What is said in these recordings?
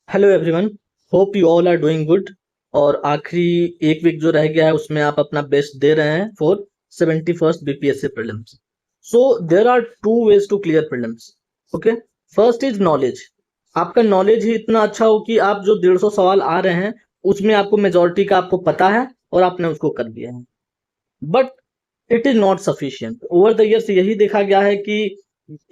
Hello everyone, hope you all are doing good. और आखिरी एक वीक जो रह गया है उसमें आप अपना बेस्ट दे रहे हैं for 71st BPSC prelims. So there are two ways to clear prelims. Okay, first is knowledge. आपका नॉलेज ही इतना अच्छा हो कि आप जो 150 सवाल आ रहे हैं उसमें आपको मेजोरिटी का आपको पता है और आपने उसको कर दिया है। But it is not sufficient. Over the years यही देखा गया है कि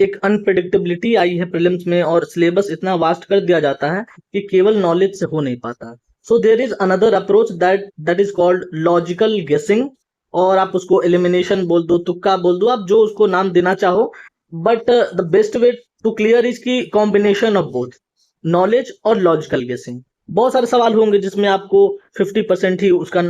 एक अनप्रिडिक्टेबिलिटी आई है प्रीलिम्स में और सिलेबस इतना वास्ट कर दिया जाता है कि केवल नॉलेज से हो नहीं पाता। So there is another approach that is called logical guessing. और आप उसको एलिमिनेशन बोल दो, तुक्का बोल दो, आप जो उसको नाम देना चाहो। But the best way to clear is की कॉम्बिनेशन ऑफ बोथ नॉलेज और लॉजिकल गेसिंग। बहुत सारे सवाल होंगे जिसमें आपको 50% ही उसका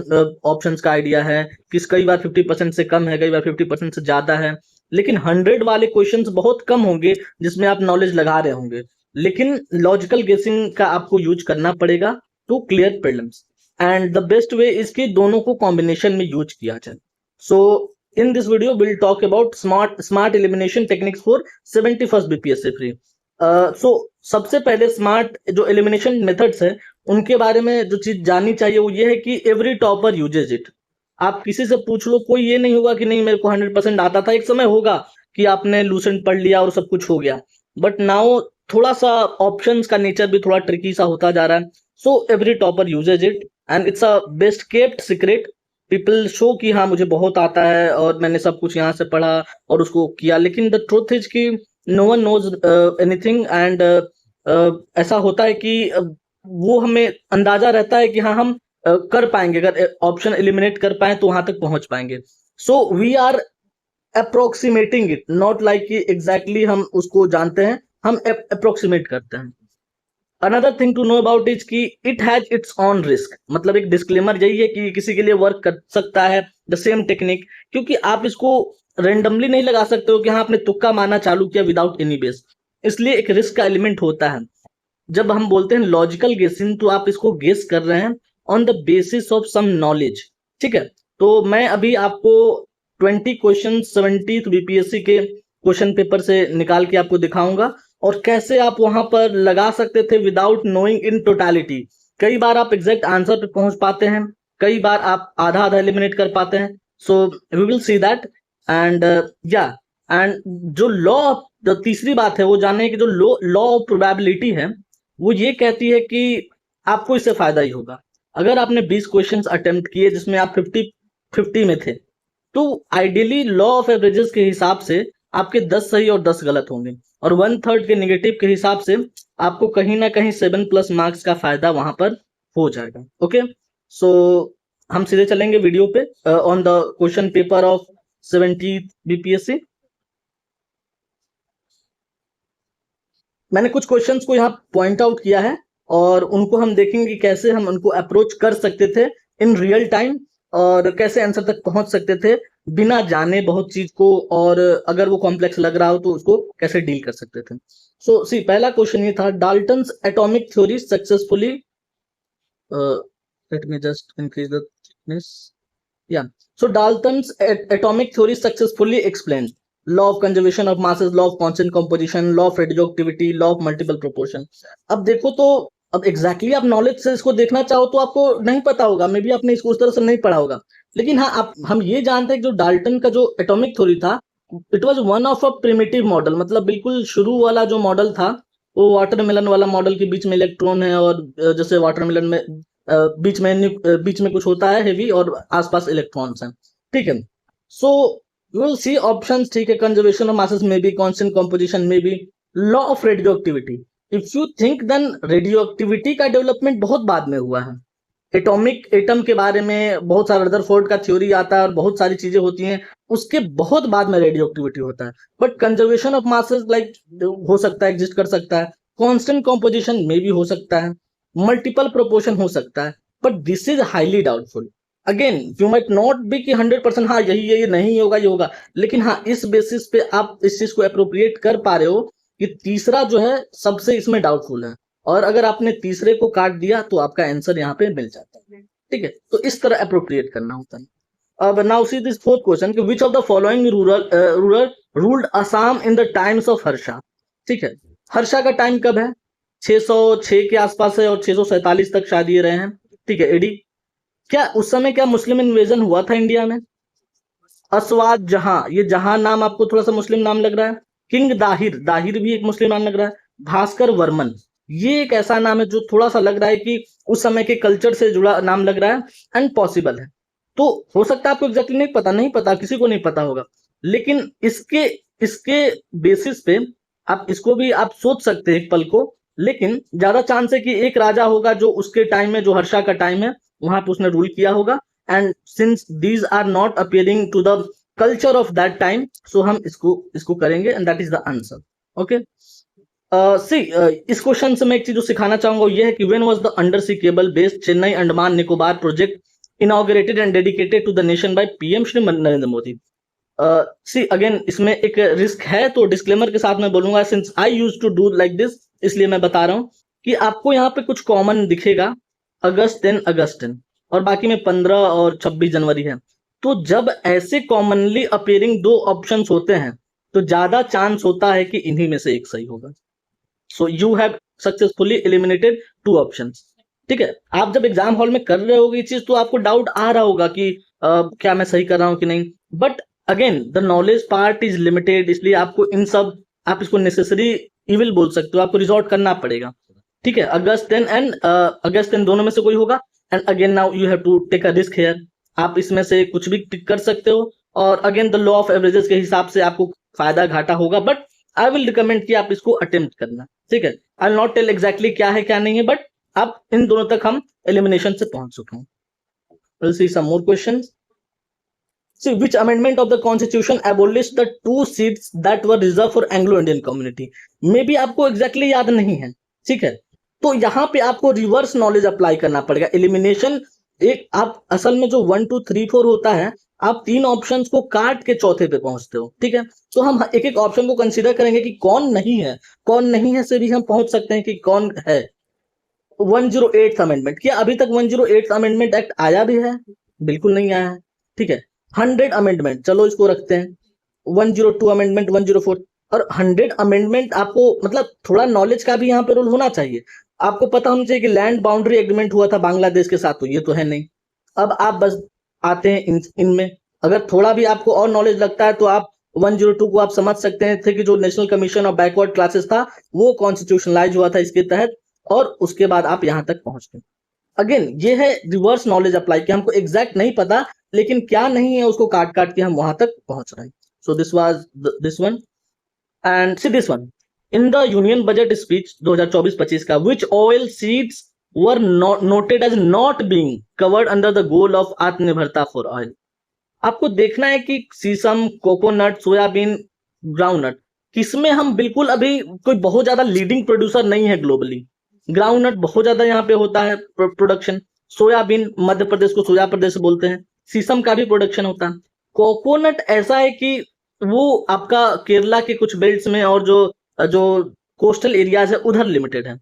ऑप्शंस का आइडिया है, किस कई बार 50% से कम है, कई बार 50% से ज्यादा है। लेकिन 100 वाले क्वेश्चंस बहुत कम होंगे जिसमें आप नॉलेज लगा रहे होंगे। लेकिन लॉजिकल गेसिंग का आपको यूज करना पड़ेगा to clear prelims. And the best way इसकी दोनों को कॉम्बिनेशन में यूज किया जाए। So in this video will talk about smart elimination techniques for 71st BPSC pre. So सबसे पहले स्मार्ट जो एलिमिनेशन मेथड्स है उनके बारे में जो चीज जाननी चाहिए वो ये है कि एवरी टॉपर यूजेज इट। आप किसी से पूछ लो, कोई ये नहीं होगा कि नहीं मेरे को 100% आता था। एक समय होगा कि आपने लूसेंट पढ़ लिया और सब कुछ हो गया, बट नाउ थोड़ा सा ऑप्शंस का नेचर भी थोड़ा ट्रिकी सा होता जा रहा है। So every topper uses it and it's a best kept secret. People show कि हाँ मुझे बहुत आता है और मैंने सब कुछ यहाँ से पढ़ा और उसको किया, लेकिन द ट्रुथ इज कि no one knows anything. And ऐसा होता है कि वो हमें अंदाजा रहता है कि हाँ हम कर पाएंगे, अगर ऑप्शन एलिमिनेट कर पाए तो वहां तक पहुंच पाएंगे। So we are approximating it, not like कि एग्जैक्टली हम उसको जानते हैं, हम अप्रोक्सीमेट करते हैं। Another thing to know about is कि it has its own risk. मतलब एक डिस्क्लेमर यही है कि किसी के लिए वर्क कर सकता है द सेम टेक्निक, क्योंकि आप इसको रेंडमली नहीं लगा सकते हो कि हाँ आपने तुक्का मारना चालू किया विदाउट एनी बेस। इसलिए एक रिस्क का एलिमेंट होता है। जब हम बोलते हैं लॉजिकल गेसिंग तो आप इसको गेस कर रहे हैं on the basis of some knowledge. ठीक है, तो मैं अभी आपको 20 क्वेश्चन 70 बीपीएससी के क्वेश्चन पेपर से निकाल के आपको दिखाऊंगा और कैसे आप वहां पर लगा सकते थे विदाउट नोइंग इन टोटालिटी। कई बार आप एग्जैक्ट आंसर पे पहुंच पाते हैं, कई बार आप आधा आधा एलिमिनेट कर पाते हैं। So we will see that. And या एंड जो लॉ, जो तीसरी बात है वो जानने की, जो लॉ ऑफ प्रोबेबिलिटी है वो ये कहती है कि आपको इससे फायदा ही होगा। अगर आपने 20 क्वेश्चंस अटेम्प्ट किए जिसमें आप 50 में थे, तो आइडियली लॉ ऑफ एवरेजेस के हिसाब से आपके 10 सही और 10 गलत होंगे, और 1/3 के नेगेटिव के हिसाब से आपको कहीं ना कहीं 7+ मार्क्स का फायदा वहां पर हो जाएगा। ओके, सो हम सीधे चलेंगे वीडियो पे on the question paper of 70 BPSC. मैंने कुछ क्वेश्चंस को यहाँ पॉइंट आउट किया है और उनको हम देखेंगे कि कैसे हम उनको अप्रोच कर सकते थे इन रियल टाइम और कैसे आंसर तक पहुंच सकते थे बिना जाने बहुत चीज को, और अगर वो कॉम्प्लेक्स लग रहा हो तो उसको कैसे डील कर सकते थे। सो सी पहला क्वेश्चन ये था, Dalton's atomic theory successfully, let me just increase the thickness, yeah. So Dalton's atomic theory successfully explained law of conservation of masses, law of constant composition, law of radioactivity, law of multiple proportion. अब देखो तो अब exactly exactly आप knowledge से इसको देखना चाहो तो आपको नहीं पता होगा, मे बी आपने इसको उस तरह से नहीं पढ़ा होगा। लेकिन हाँ आप हम ये जानते हैं कि जो डाल्टन का जो एटॉमिक थ्योरी था, it was one of a primitive model. मतलब बिल्कुल शुरू वाला जो मॉडल था वो वाटरमेलन वाला मॉडल के बीच में इलेक्ट्रॉन है और जैसे वाटरमेलन में बीच में कुछ होता है हेवी और आसपास इलेक्ट्रॉन्स हैं। ठीक है, so you will see options. ठीक है, कंजर्वेशन ऑफ मासेस में बी, कांस्टेंट कंपोजिशन में B, law of radioactivity. If you think then radioactivity का डेवलपमेंट बहुत बाद में हुआ है। एटॉमिक एटम के बारे में बहुत सारा रदरफोर्ड का थ्योरी आता है और बहुत सारी चीजें होती हैं, उसके बहुत बाद में रेडियो एक्टिविटी होता है। But conservation of masses like हो सकता है, एग्जिस्ट कर सकता है, कांस्टेंट कंपोजिशन में भी हो सकता है, मल्टीपल प्रोपोर्शन हो सकता है, but this is highly doubtful. Again you might not be कि 100% हाँ यही ये नहीं होगा ये होगा, लेकिन हाँ इस बेसिस पे आप इस चीज को अप्रोप्रिएट कर पा रहे हो कि तीसरा जो है सबसे इसमें डाउटफुल है, और अगर आपने तीसरे को काट दिया तो आपका आंसर यहाँ पे मिल जाता है। ठीक है, तो इस तरह अप्रोप्रिएट करना होता है। अब now see this fourth question कि which of the following ruler ruled Assam in the times of Harsha. ठीक है, हर्षा का टाइम कब है? 606 के आसपास है और 647 तक शायद ये रहे हैं, ठीक है, एडी। क्या उस समय क्या मुस्लिम इन्वेजन हुआ था इंडिया में? अस्वाद जहां, ये जहां नाम आपको थोड़ा सा मुस्लिम नाम लग रहा है। किंग दाहिर, दाहिर भी एक मुस्लिम नाम लग रहा है। भास्कर वर्मन, ये एक ऐसा नाम है जो थोड़ा सा लग रहा है कि उस समय के कल्चर से जुड़ा नाम लग रहा है एंड पॉसिबल है। तो हो सकता है आपको एग्जैक्टली नहीं पता, नहीं पता, किसी को नहीं पता होगा, लेकिन इसके इसके बेसिस पे आप इसको भी आप सोच सकते हैं एक पल को। लेकिन ज्यादा चांस है कि एक राजा होगा जो उसके टाइम में, जो हर्षा का टाइम है, वहां पे उसने रूल किया होगा। And since these are not appearing to the culture of that time, so हम इसको इसको करेंगे and that is the answer. Okay, see इस क्वेश्चन से मैं एक चीज जो सिखाना चाहूंगा वो ये है कि when was the undersea cable based Chennai Andaman Nicobar project inaugurated and dedicated to the nation by PM Shri Narendra Modi. See again इसमें एक रिस्क है, तो डिस्क्लेमर के साथ मैं बोलूंगा, since I use to do like this, इसलिए मैं बता रहा हूं कि आपको यहाँ पे कुछ कॉमन दिखेगा, अगस्टिन, और बाकी में 15 और 26 जनवरी है। तो जब ऐसे कॉमनली अपेयरिंग दो ऑप्शंस होते हैं तो ज्यादा चांस होता है कि इन्हीं में से एक सही होगा। So you have successfully eliminated to options. ठीक है, आप जब एग्जाम हॉल में कर रहे होगे ये चीज तो आपको डाउट आ रहा होगा कि क्या मैं सही कर रहा हूं कि नहीं, but again the knowledge part is limited, इसलिए आपको इन सब, आप इसको नेसेसरी इविल बोल सकते हो, आपको रिजॉर्ट करना पड़ेगा। ठीक है, अगस्टिन दोनों में से कोई होगा। And again now you have to take a risk here, आप इसमें से कुछ भी टिक कर सकते हो, और again the law of averages के हिसाब से आपको फायदा घाटा होगा, बट आई विल रिकमेंड कि आप इसको अटेम्प्ट करना। ठीक है, I will not tell exactly क्या है क्या नहीं है, बट अब इन दोनों तक हम एलिमिनेशन से पहुंच चुके हैं। We'll see some more questions. See, which amendment of the constitution abolished the 2 seats that were reserved for Anglo-Indian community? मे भी आपको exactly याद नहीं है, ठीक है, तो यहाँ पे आपको रिवर्स नॉलेज अप्लाई करना पड़ेगा। एलिमिनेशन एक, आप असल में जो 1 2 3 4 होता है, आप 3 ऑप्शंस को काट के चौथे पे पहुंचते हो। ठीक है, तो हम एक एक ऑप्शन को कंसीडर करेंगे कि कौन नहीं है, कौन नहीं है से भी हम पहुंच सकते हैं कि कौन है। 108th अमेंडमेंट, क्या अभी तक 108th अमेंडमेंट एक्ट आया भी है? बिल्कुल नहीं आया है। ठीक है, 100 अमेंडमेंट, चलो इसको रखते हैं। 102 अमेंडमेंट, 104 और 100 अमेंडमेंट, आपको मतलब थोड़ा नॉलेज का भी यहाँ पे रोल होना चाहिए। आपको पता होना चाहिए कि लैंड बाउंड्री एग्रीमेंट हुआ था बांग्लादेश के साथ, तो ये तो है नहीं। अब आप बस आते हैं इनमें, अगर थोड़ा भी आपको और नॉलेज लगता है तो आप 102 को आप समझ सकते हैं थे कि जो national commission of backward classes था वो कॉन्स्टिट्यूशनलाइज हुआ था इसके तहत, और उसके बाद आप यहां तक पहुंच गए। अगेन ये है रिवर्स नॉलेज अप्लाई, कि हमको एग्जैक्ट नहीं पता लेकिन क्या नहीं है उसको काट काट के हम वहां तक पहुंच रहे हैं। So this was this one, and see this one, in the union budget speech 2024-25 का, which oil seeds were noted as not being covered under the goal of आत्मनिर्भरता फॉर ऑयल। आपको देखना है कि सीसम, कोकोनट, सोयाबीन, ग्राउंडनट, किसमें हम बिल्कुल अभी कोई बहुत ज्यादा लीडिंग प्रोड्यूसर नहीं है ग्लोबली। ग्राउंडनट बहुत ज्यादा यहाँ पे होता है प्रोडक्शन, सोयाबीन मध्य प्रदेश को सोया प्रदेश बोलते हैं, शीशम का भी प्रोडक्शन होता है। कोकोनट ऐसा है कि वो आपका केरला के कुछ बेल्ट्स में और जो जो कोस्टल एरियाज है उधर लिमिटेड है।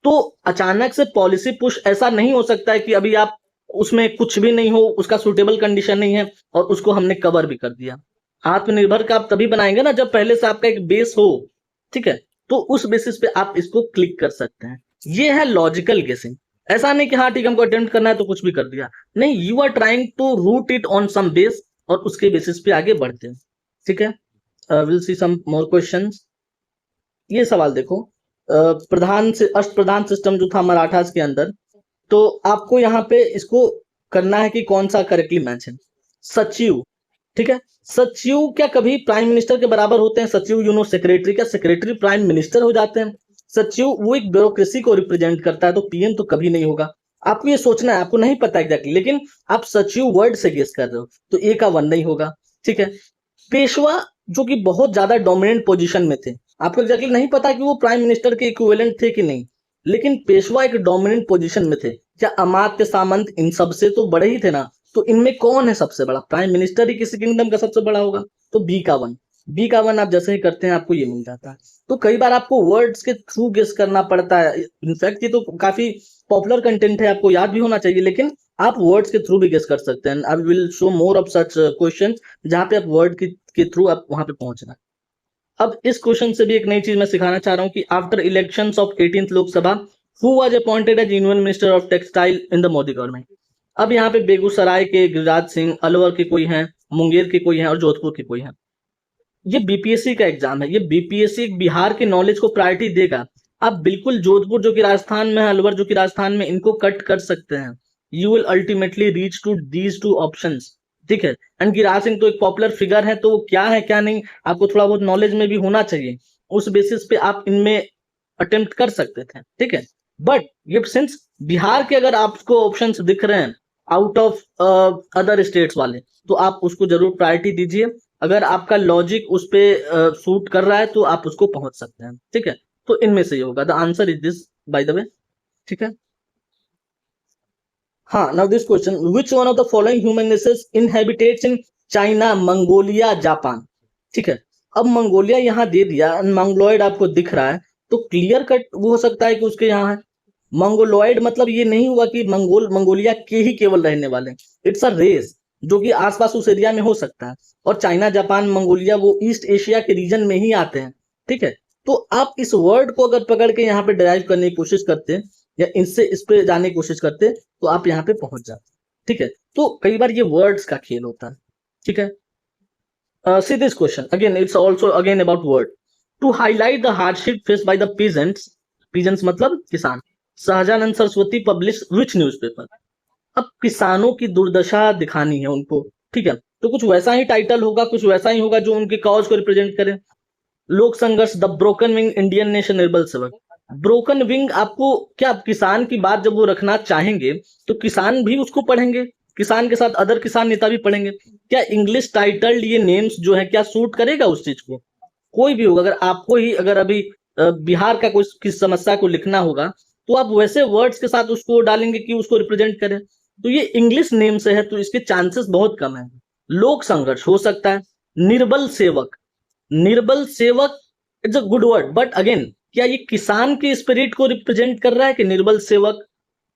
तो अचानक से पॉलिसी पुश ऐसा नहीं हो सकता है कि अभी आप उसमें कुछ भी नहीं हो, उसका सुटेबल कंडीशन नहीं है और उसको हमने कवर भी कर दिया। आत्मनिर्भर का आप तभी बनाएंगे ना जब पहले से आपका एक बेस हो। ठीक है, तो उस बेसिस पे आप इसको क्लिक कर सकते हैं। ये है लॉजिकल गेसिंग, ऐसा नहीं कि हाँ ठीक हमको अटेम्प्ट करना है तो कुछ भी कर दिया, नहीं, you are trying to route it on some base और उसके बेसिस पे आगे बढ़ते हैं। ठीक है, will see some more questions. ये सवाल देखो, प्रधान से अष्ट प्रधान सिस्टम जो था मराठास के अंदर, तो आपको यहाँ पे इसको करना है कि कौन सा करेक्टली मैच है। सचिव, ठीक है, सचिव क्या कभी प्राइम मिनिस्टर के बराबर होते हैं? सचिव यू नो सेक्रेटरी, क्या सेक्रेटरी प्राइम मिनिस्टर हो जाते हैं? सचिव वो एक ब्यूरोक्रेसी को रिप्रेजेंट करता है, तो पीएम तो कभी नहीं होगा। आपको ये सोचना है, आपको नहीं पता एग्जैक्टली, लेकिन आप सचिव वर्ड से गेस कर रहे हो, तो ए का 1 नहीं होगा। ठीक है, पेशवा जो कि बहुत ज्यादा डोमिनेंट पोजीशन में थे, आपको एग्जैक्टली नहीं पता कि वो प्राइम मिनिस्टर के इक्विवेलेंट थे कि नहीं, लेकिन पेशवा एक डोमिनेंट पोजीशन में थे। क्या अमात्य, सामंत इन सब से तो बड़े ही थे ना, तो इनमें कौन है सबसे बड़ा? प्राइम मिनिस्टर ही किसी किंगडम का सबसे बड़ा होगा, तो बी का 1, बी का 1 आप जैसे ही करते हैं आपको ये मिल जाता है। तो कई बार आपको वर्ड्स के थ्रू गेस करना पड़ता है, इनफैक्ट ये तो काफी पॉपुलर कंटेंट है, आपको याद भी होना चाहिए, लेकिन आप वर्ड्स के थ्रू भी गेस कर सकते हैं। I will show more of such questions जहां पे आप वर्ड के थ्रू आप वहां पे पहुंचना। अब इस क्वेश्चन से भी एक नई चीज मैं सिखाना चाह रहा हूं कि after elections of 18th Lok Sabha who was appointed as union minister of textile in the Modi government. अब यहाँ पे बेगूसराय के गिरिराज सिंह, अलवर के कोई हैं, मुंगेर के कोई हैं और जोधपुर के कोई हैं। ये बीपीएससी का एग्जाम है, ये बीपीएससी बिहार के नॉलेज को प्रायोरिटी देगा। आप बिल्कुल जोधपुर जो कि राजस्थान में है, अलवर जो कि राजस्थान में, इनको कट कर सकते हैं। You will ultimately reach to these two options, ठीक है। एंड गिरिराज सिंह तो एक पॉपुलर फिगर है, तो क्या है क्या नहीं आपको थोड़ा बहुत नॉलेज में भी होना चाहिए, उस बेसिस पे आप इनमें अटेम्प्ट कर सकते थे, ठीक है। बट ये सिंस बिहार के अगर आपको ऑप्शंस दिख रहे हैं आउट ऑफ अदर स्टेट्स वाले, तो आप उसको जरूर प्रायोरिटी दीजिए। अगर आपका लॉजिक उस पे सूट कर रहा है तो आप उसको पहुंच सकते हैं, ठीक है। तो इनमें से ही होगा, the answer is this by the way, ठीक है। हाँ, now this question, which one of the following human races inhabitants in China, Mongolia, Japan, ठीक है। अब मंगोलिया यहाँ दे दिया, मंगोलॉइड आपको दिख रहा है, तो क्लियर कट वो हो सकता है कि उसके यहाँ है। मंगोलॉइड मतलब ये नहीं हुआ कि मंगोलिया के ही केवल रहने वाले, इट्स अ रेस जो कि आसपास उस एरिया में हो सकता है। और चाइना, जापान, मंगोलिया वो ईस्ट एशिया के रीजन में ही आते हैं, ठीक है। तो आप इस वर्ड को अगर पकड़ के यहाँ पे डिराइव करने की कोशिश करते हैं या इनसे इस पे जाने की कोशिश करते हैं तो आप यहाँ पे पहुंच जाते हैं, ठीक है। तो कई बार ये वर्ड्स का खेल होता है, ठीक है। See this question again, it's also again about word. To highlight the hardship faced by the peasants मतलब किसान, Sahajanand Saraswati publish which newspaper। अब किसानों की दुर्दशा दिखानी है उनको, ठीक है। तो कुछ वैसा ही टाइटल होगा, कुछ वैसा ही होगा जो उनके कॉज को रिप्रेजेंट करे। लोक संघर्ष, the broken wing Indian nation निर्बल सेवक। ब्रोकन विंग आपको क्या, आप किसान की बात जब वो रखना चाहेंगे तो किसान भी उसको पढ़ेंगे, किसान के साथ अदर किसान नेता भी पढ़ेंगे। क्या इंग्लिश टाइटल्ड ये नेम्स जो है क्या सूट करेगा उस चीज को? कोई भी होगा, अगर आपको ही अगर अभी बिहार का कोई किस समस्या को लिखना होगा तो आप वैसे वर्ड्स के साथ उसको डालेंगे कि उसको रिप्रेजेंट करे। तो ये इंग्लिश नेम से है तो इसके चांसेस बहुत कम है। लोक संघर्ष हो सकता है, निर्बल सेवक, निर्बल सेवक it's a good word, but again क्या ये किसान के स्पिरिट को रिप्रेजेंट कर रहा है कि निर्बल सेवक,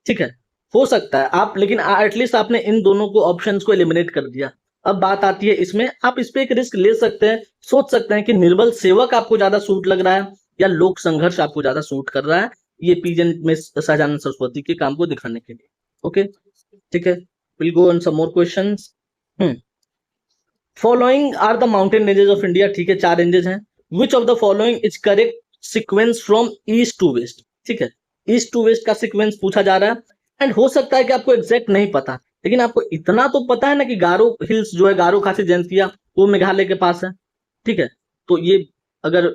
ठीक है। हो सकता है आप, लेकिन एटलीस्ट आपने इन दोनों को ऑप्शंस को एलिमिनेट कर दिया। अब बात आती है इसमें, आप इस पे एक रिस्क ले सकते हैं, सोच सकते हैं कि निर्बल सेवक आपको ज्यादा सूट लग रहा है या लोक संघर्ष आपको ज्यादा सूट कर रहा है, ये पीजन में शाहजानंद सरस्वती के काम को दिखाने के लिए। ओके, ठीक है, will go on some more questions. Following are the mountain ranges of India, ठीक है, 4 रेंजेस हैं। Which of the following is correct sequence from east to west, ठीक है। ईस्ट टू वेस्ट का सीक्वेंस पूछा जा रहा है। एंड हो सकता है कि आपको एग्जैक्ट नहीं पता, लेकिन आपको इतना तो पता है ना कि गारो हिल्स जो है, गारो खासी जयंतिया, वो मेघालय के पास है, ठीक है। तो ये अगर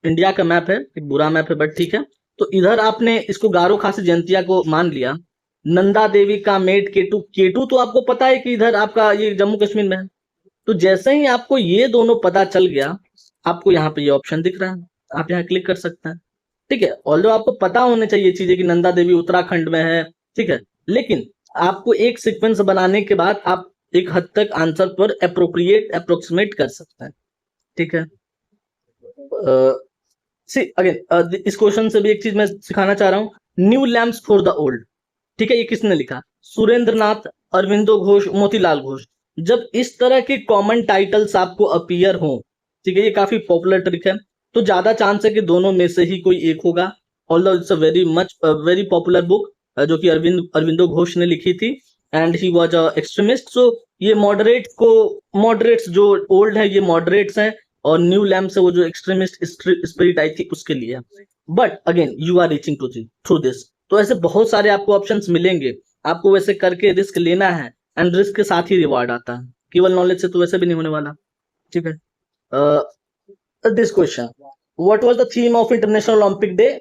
इंडिया का मैप है, एक बुरा मैप है बट ठीक है, तो इधर आपने इसको गारो खासी जयंतिया को मान लिया। नंदा देवी का मेट केटू, केटू तो आपको पता है कि इधर आपका ये जम्मू कश्मीर में है। तो जैसे ही आपको ये दोनों पता चल गया, आपको यहाँ पे ये ऑप्शन दिख रहा है, आप यहाँ क्लिक कर सकते हैं, ठीक है। ऑल्दो आपको पता होने चाहिए चीजें कि नंदा देवी उत्तराखंड में है, ठीक है, लेकिन आपको एक सीक्वेंस बनाने के बाद आप एक हद तक आंसर पर अप्रोक्सीमेट कर सकते हैं, ठीक है। सी अगेन इस क्वेश्चन से भी एक चीज मैं सिखाना चाह रहा हूँ, new lamps for the old, ठीक है। ये किसने लिखा? सुरेंद्र नाथ, अरविंदो घोष, मोतीलाल घोष। जब इस तरह के कॉमन टाइटल्स आपको अपीयर हो, ठीक है, ये काफी पॉपुलर ट्रिक है, तो ज्यादा चांस है कि दोनों में से ही कोई एक होगा। Although it's a very popular book जो कि अरविंदो घोष ने लिखी थी, and he was a extremist. So ये मॉडरेट्स जो ओल्ड है ये मॉडरेट्स हैं, और न्यू लैम्प से वो जो एक्सट्रीमिस्ट स्पिरिट आई थी उसके लिए। But again you are reaching to through this, तो ऐसे बहुत सारे आपको ऑप्शंस मिलेंगे, आपको वैसे करके रिस्क लेना है, एंड रिस्क के साथ ही रिवार्ड आता है, केवल नॉलेज से तो वैसे भी नहीं होने वाला, ठीक है। This question, what was the theme of international Olympic day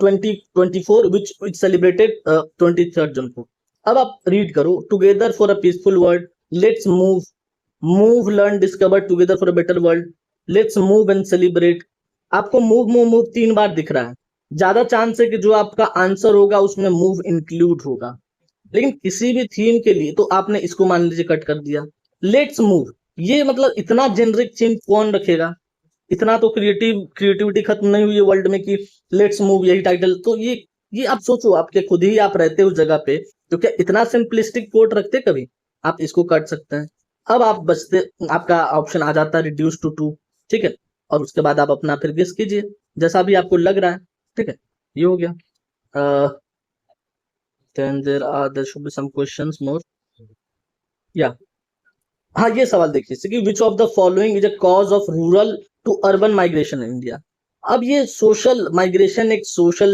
2024 which celebrated 23rd जून को? अब आप रीड करो, together for a peaceful world, let's move learn discover, together for a better world, let's move and celebrate. आपको move move move 3 बार दिख रहा है, ज्यादा chance है कि जो आपका आंसर होगा उसमें मूव इंक्लूड होगा, लेकिन किसी भी थीम के लिए तो आपने इसको मान लीजिए कट कर दिया। लेट्स मूव, ये मतलब इतना जेनरिक थीम कौन रखेगा, इतना तो क्रिएटिविटी खत्म नहीं हुई है वर्ल्ड में कि लेट्स मूव यही टाइटल। तो ये आप सोचो, आपके खुद ही आप रहते उस जगह पे, तो क्या इतना सिंपलिस्टिक कोड रखते कभी? आप इसको काट सकते हैं। अब आप बचते, आपका ऑप्शन आ जाता है रिड्यूस टू 2, ठीक है। और उसके बाद आप अपना फिर गेस कीजिए जैसा भी आपको लग रहा है। ठीक है, ये हो गया। Then there should be some questions more. या हाँ, ये सवाल देखिए कि which of the following is a cause of rural to urban migration in India. अब ये सोशल माइग्रेशन एक सोशल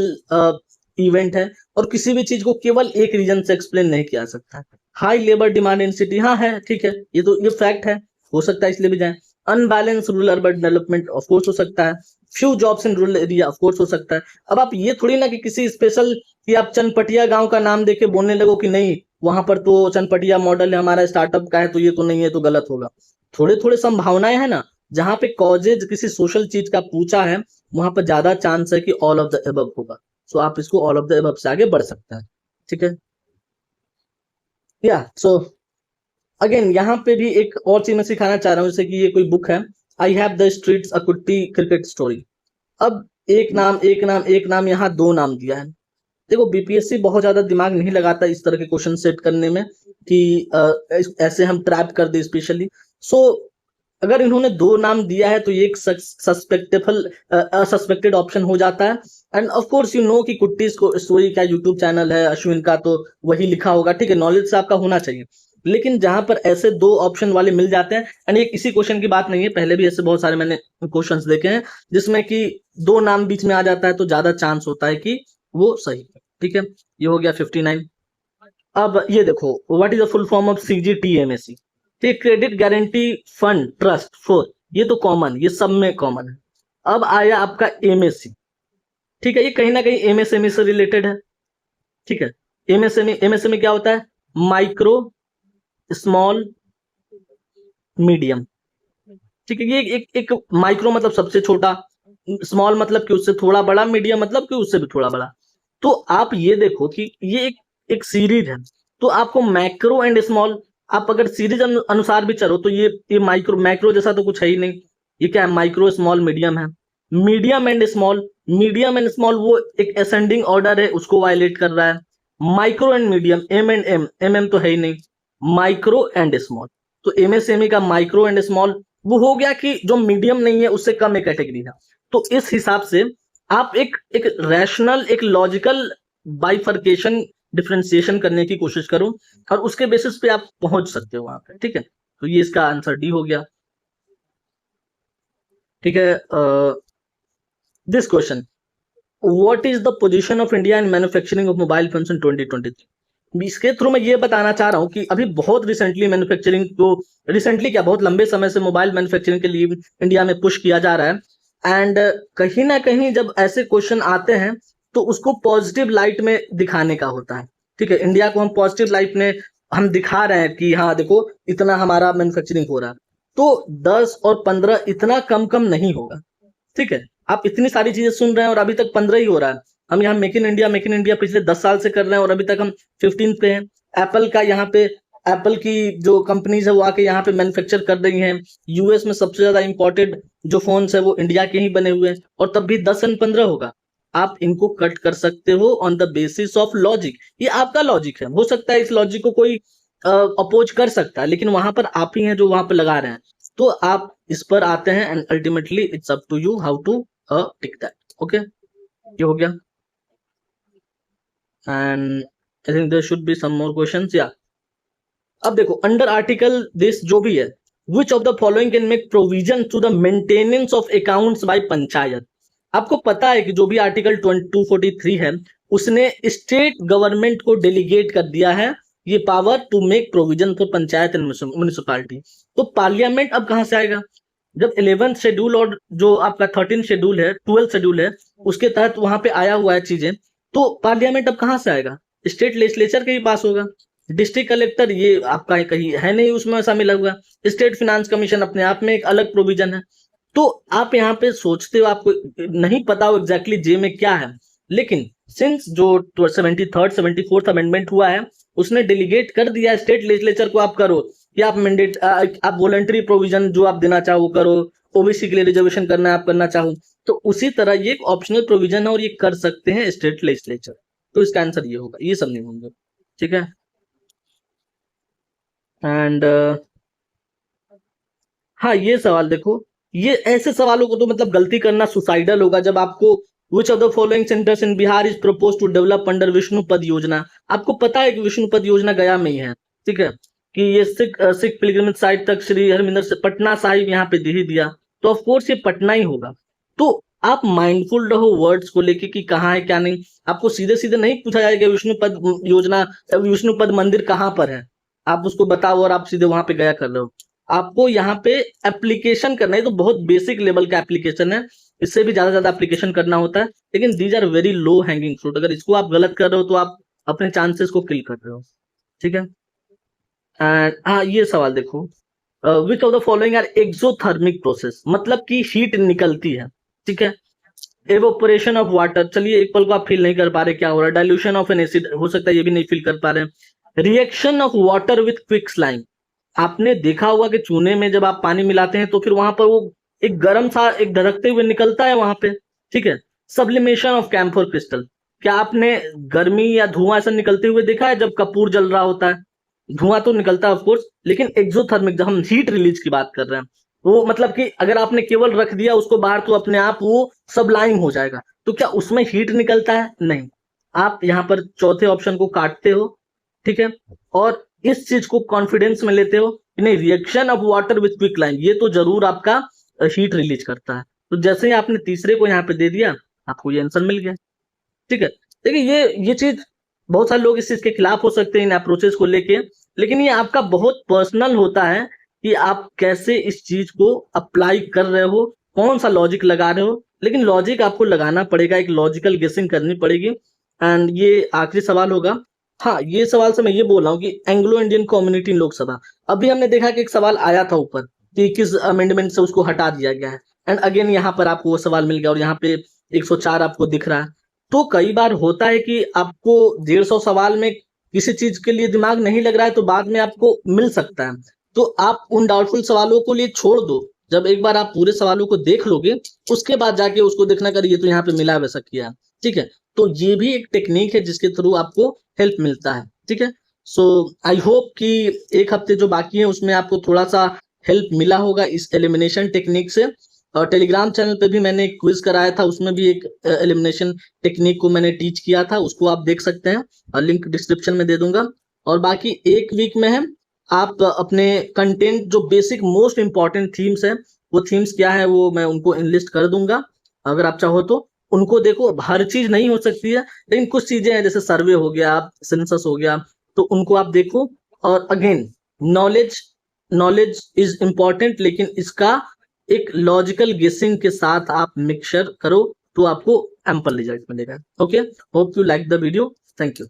इवेंट है और किसी भी चीज को केवल एक रीजन से एक्सप्लेन नहीं किया जा सकता। High labour demand in city, हाँ है, ठीक है, ये फैक्ट है, हो सकता है इसलिए भी जाए। Unbalance rural urban development of course हो सकता है। Few jobs in rural area of course हो सकता है। अब आप ये थोड़ी ना कि किसी स्पेशल कि आप चनपटिया गांव का नाम देके बोलने लगो कि नहीं वहां पर तो चनपटिया मॉडल है हमारा स्टार्टअप का है तो ये तो नहीं है, तो गलत होगा। थोड़े थोड़े संभावनाएं है ना, जहां पे कॉजेज किसी सोशल चीज का पूछा है वहां पर ज्यादा चांस है कि ऑल ऑफ द एबव होगा। सो आप इसको ऑल ऑफ द एबव से आगे बढ़ सकते हैं। ठीक है, या सो अगेन यहाँ पे भी एक और चीज मैं सिखाना चाह रहा हूँ, जैसे कि ये कोई बुक है, आई हैव द स्ट्रीट्स अ कुट्टी क्रिकेट स्टोरी। अब एक नाम एक नाम एक नाम, यहाँ दो नाम दिया है। देखो बीपीएससी बहुत ज्यादा दिमाग नहीं लगाता इस तरह के क्वेश्चन सेट करने में कि ऐसे हम ट्रैप कर दे स्पेशली। सो अगर इन्होंने दो नाम दिया है तो ये एक सस्पेक्टेबल सस्पेक्टेड ऑप्शन हो जाता है। End of course you know कि कुट्टी स्टोरी का यूट्यूब चैनल है अश्विन का, तो वही लिखा होगा। ठीक है, नॉलेज से आपका होना चाहिए। लेकिन जहां पर ऐसे दो ऑप्शन वाले मिल जाते हैं, एंड ये किसी क्वेश्चन की बात नहीं है, पहले भी ऐसे बहुत सारे मैंने क्वेश्चंस देखे हैं जिसमें कि दो नाम बीच में आ जाता है तो ज्यादा चांस होता है कि वो सही है। ठीक है, ये हो गया 59। अब ये देखो, what is the full form of CGTMSE. Credit guarantee fund trust for, ये तो कॉमन, ये सब में कॉमन है। अब आया आपका एमएससी। ठीक है, ये कहीं ना कहीं एमएसएमई से रिलेटेड है। ठीक है, एमएसएमई क्या होता है? Micro, small, medium. ठीक है, ये एक माइक्रो मतलब सबसे छोटा, स्मॉल मतलब कि उससे थोड़ा बड़ा, मीडियम मतलब कि उससे भी थोड़ा बड़ा। तो आप ये देखो कि ये एक सीरीज है, तो आपको मैक्रो एंड स्मॉल, आप अगर सीरीज अनुसार भी चलो तो ये माइक्रो मैक्रो जैसा तो कुछ है ही नहीं। ये क्या है? माइक्रो स्मॉल मीडियम है। Medium and small, medium and small वो एक असेंडिंग ऑर्डर है, उसको वायलेट कर रहा है। Micro and medium, M and M तो है ही नहीं। माइक्रो एंड स्मॉल, तो एमएसएमई का माइक्रो एंड स्मॉल वो हो गया कि जो मीडियम नहीं है उससे कम एक कैटेगरी है। तो इस हिसाब से आप एक रैशनल, एक लॉजिकल बाइफर्केशन, डिफरेंशिएशन करने की कोशिश करो और उसके बेसिस पे आप पहुंच सकते हो वहां पे। ठीक है, तो ये इसका आंसर डी हो गया। ठीक है, this question, what is the position of India in manufacturing of mobile phones इन 2023। इसके थ्रू मैं ये बताना चाह रहा हूँ कि अभी बहुत रिसेंटली मैन्युफैक्चरिंग को, रिसेंटली क्या बहुत लंबे समय से मोबाइल मैन्युफैक्चरिंग के लिए इंडिया में पुश किया जा रहा है। एंड कहीं ना कहीं जब ऐसे क्वेश्चन आते हैं तो उसको पॉजिटिव लाइट में दिखाने का होता है। ठीक है, इंडिया को हम पॉजिटिव लाइट में हम दिखा रहे हैं कि हाँ देखो इतना हमारा मैन्युफैक्चरिंग हो रहा है। तो 10 और 15 इतना कम कम नहीं होगा। ठीक है, आप इतनी सारी चीजें सुन रहे हैं और अभी तक 15 ही हो रहा है। हम यहाँ मेक इन इंडिया पिछले 10 साल से कर रहे हैं और अभी तक हम 15 पे हैं। एप्पल का यहाँ पे, एप्पल की जो कंपनीज है वो आके यहाँ पे मैन्युफैक्चर कर रही हैं। यूएस में सबसे ज्यादा इंपोर्टेड जो फोन्स है वो इंडिया के ही बने हुए हैं, और तब भी 10 एंड 15 होगा। आप इनको कट कर सकते हो on the basis of logic, ये आपका लॉजिक है। हो सकता है इस लॉजिक को कोई अपोज कर सकता है, लेकिन वहां पर आप ही हैं जो वहां पर लगा रहे हैं। तो आप इस पर आते हैं and ultimately it's up to you how to tick that. Okay, ये हो गया। And I think there should be some more questions. या अब देखो अंडर आर्टिकल दिस जो भी है, which of the following can make provision to the maintenance of accounts by panchayat. आपको पता है कि जो भी आर्टिकल 243 है उसने स्टेट गवर्नमेंट को डेलीगेट कर दिया है ये power to make provision for panchayat and municipality. तो पार्लियामेंट अब कहां से आएगा? जब 11th शेड्यूल और जो आपका 13 शेड्यूल है, 12 शेड्यूल है, उसके तहत वहां पे आया हुआ है चीजें, तो पार्लियामेंट अब कहां से आएगा? स्टेट लेजिस्लेचर के ही पास होगा। डिस्ट्रिक्ट कलेक्टर ये आपका कहीं है नहीं उसमें शामिल हुआ। स्टेट फाइनेंस कमीशन अपने आप में एक अलग प्रोविजन है। तो आप यहाँ पे सोचते हो आपको नहीं पता हो एग्जैक्टली जे में क्या है, लेकिन सिंस जो 73rd 74th अमेंडमेंट हुआ है उसने डेलीगेट कर दिया स्टेट लेजिस्लेचर को, आप करो कि आप मैंडेट, आप वॉलंटरी प्रोविजन जो आप देना चाहो करो, ओबीसी के लिए रिजर्वेशन करना है आप करना चाहो, तो उसी तरह ये एक ऑप्शनल प्रोविजन है और ये कर सकते हैं स्टेट लेजिस्लेचर। तो इसका आंसर ये होगा, ये सब नहीं होंगे। ठीक है, एंड हाँ ये सवाल देखो, ये ऐसे सवालों को तो मतलब गलती करना सुसाइडल होगा। जब आपको which of the following centres in Bihar is propose to develop under Vishnupad Yojana, आपको पता है कि विष्णुपद योजना गया में ही है, ठीक है, कि ये सिख पिलग्रिमेज साइट तक श्री हरमिंदर से पटना साहिब यहाँ पे दे ही दिया, तो ऑफ कोर्स ये पटना ही होगा। तो आप माइंडफुल रहो वर्ड्स को लेके कि कहाँ है क्या नहीं। आपको सीधे सीधे नहीं पूछा जाएगा विष्णुपद योजना, विष्णुपद मंदिर कहाँ पर है, आप उसको बताओ और आप सीधे वहां पे गया कर रहे हो। आपको यहाँ पे एप्लीकेशन करना है, तो बहुत बेसिक लेवल का एप्लीकेशन है, इससे भी ज्यादा एप्लीकेशन करना होता है, लेकिन these are very low hanging fruit. अगर इसको आप गलत कर रहे हो तो आप अपने चांसेस को किल कर रहे हो, ठीक है। एंड हाँ, ये सवाल देखो, which of the following are exothermic process, मतलब कि हीट निकलती है, ठीक है। एवोपरेशन ऑफ वाटर, चलिए एक पल को आप फील नहीं कर पा रहे क्या हो रहा है। डाइल्यूशन ऑफ एन एसिड, हो सकता है ये भी नहीं फील कर पा रहे। Reaction of water with quick slime, आपने देखा होगा कि चूने में जब आप पानी मिलाते हैं तो फिर वहां पर वो एक गर्म सा एक धड़कते हुए निकलता है वहां पे, ठीक है। सब्लिमेशन ऑफ कैम्फर क्रिस्टल, क्या आपने गर्मी या धुआं ऐसा निकलते हुए देखा है जब कपूर जल रहा होता है? धुआं तो निकलता है ऑफ कोर्स, लेकिन एक्सोथर्मिक जब हम हीट रिलीज की बात कर रहे हैं, वो मतलब कि अगर आपने केवल रख दिया उसको बाहर तो अपने आप वो सबलाइम हो जाएगा, तो क्या उसमें हीट निकलता है? नहीं। आप यहाँ पर चौथे ऑप्शन को काटते हो, ठीक है, और इस चीज को कॉन्फिडेंस में लेते हो कि नहीं, reaction of water with quick line ये तो जरूर आपका हीट रिलीज करता है। तो जैसे ही आपने तीसरे को यहाँ पे दे दिया, आपको ये आंसर मिल गया, ठीक है। देखिए ये चीज बहुत सारे लोग इस चीज के खिलाफ हो सकते हैं इन अप्रोचेस को लेके, लेकिन ये आपका बहुत पर्सनल होता है कि आप कैसे इस चीज को अप्लाई कर रहे हो, कौन सा लॉजिक लगा रहे हो। लेकिन लॉजिक आपको लगाना पड़ेगा, एक लॉजिकल गेसिंग करनी पड़ेगी। एंड ये आखिरी सवाल होगा। हाँ, ये सवाल से मैं ये बोल रहा हूँ कि एंग्लो इंडियन कम्युनिटी लोकसभा, अभी हमने देखा कि एक सवाल आया था ऊपर कि किस अमेंडमेंट से उसको हटा दिया गया है, एंड अगेन यहाँ पर आपको वो सवाल मिल गया और यहाँ पे 104 आपको दिख रहा है। तो कई बार होता है कि आपको 150 सवाल में किसी चीज के लिए दिमाग नहीं लग रहा है तो बाद में आपको मिल सकता है, तो आप उन डाउटफुल सवालों को लिए छोड़ दो। जब एक बार आप पूरे सवालों को देख लोगे उसके बाद जाके उसको देखना कर ये तो यहाँ पे मिला वैसा किया, ठीक है। तो ये भी एक टेक्निक है जिसके थ्रू आपको हेल्प मिलता है, ठीक है। सो आई होप कि एक हफ्ते जो बाकी है उसमें आपको थोड़ा सा हेल्प मिला होगा इस एलिमिनेशन टेक्निक से। और टेलीग्राम चैनल पे भी मैंने एक क्विज कराया था, उसमें भी एक एलिमिनेशन टेक्निक को मैंने टीच किया था, उसको आप देख सकते हैं और लिंक डिस्क्रिप्शन में दे दूंगा। और बाकी एक वीक में है, आप अपने कंटेंट जो बेसिक मोस्ट इंपॉर्टेंट थीम्स है वो थीम्स क्या है वो मैं उनको इनलिस्ट कर दूंगा, अगर आप चाहो तो उनको देखो। हर चीज नहीं हो सकती है, लेकिन कुछ चीजें हैं जैसे सर्वे हो गया, सेंसस हो गया, तो उनको आप देखो। और again knowledge knowledge is important, लेकिन इसका एक लॉजिकल गेसिंग के साथ आप मिक्सचर करो तो आपको एम्पल रिजल्ट मिलेगा। Okay, hope you like the video, thank you.